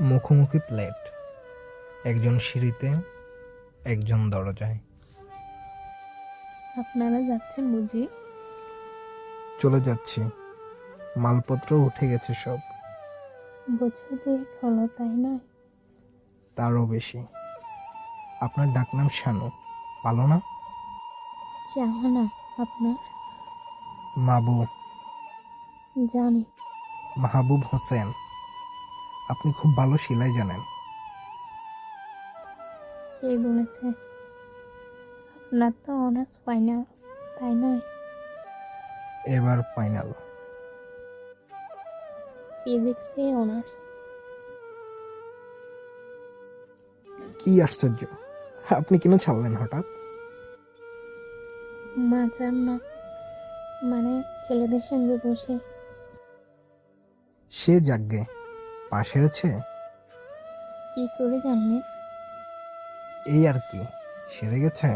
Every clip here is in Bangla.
মুখোমুখি প্লেট, একজন সিঁড়িতে, একজন দরজায়। আপনারা যাচ্ছেন বুঝি? চলে যাচ্ছি, মালপত্র উঠে গেছে সব। বছর দুয়েক হলো, তাই নয়? তারও বেশি। আপনার ডাকনাম শানু, ভালো না? জাহানা আপনার? মাবু, জানি। মাহবুব হোসেন। আপনি খুব ভালো সেলাই জানেন। কে বলেছে? আপনার তো অনার্স ফাইনাল, তাই নয়? এবার ফাইনাল। ফিজিক্সে অনার্স। কি আশ্চর্য, আপনি কেন ছাড়লেন হঠাৎ? মাজার না, মানে ছেলেদের সঙ্গে বসে। সে যাগ্গে, পা সেরেছে? কি করে জানলেন? এই আর কি, সেরে গেছে।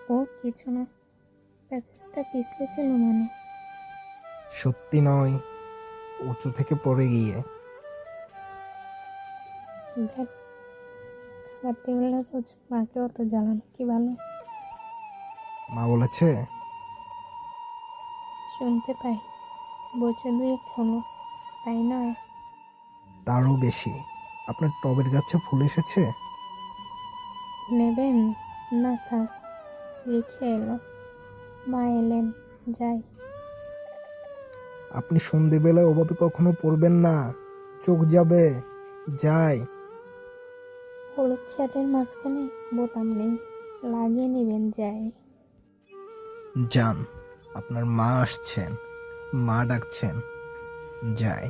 ও কিছু না, প্যাসেজটা পিছলেছিল মানে। সত্যি নয়, উঁচু থেকে পড়ে গিয়ে। ধ্যাৎ, খাবার টেবিলে রোজ মাকে অত জ্বালানো কি ভালো? মা বলেছে? শুনতে পাই, বছর দুয়েক হলো, তাই নয়? তারও বেশি। আপনার টবের গাছে ফুল এসেছে? নেবেন? না থাক, রিক্সা এলো, মা এলেন, যাই। আপনি সন্ধেবেলায় ওভাবে কখনো পড়বেন না, চোখ যাবে। যাই। হলুদ শার্টের মাঝখানে বোতাম নেই, লাগিয়ে নেবেন, যাই। যান, আপনার মা আসছেন, মা ডাকছেন। যাই।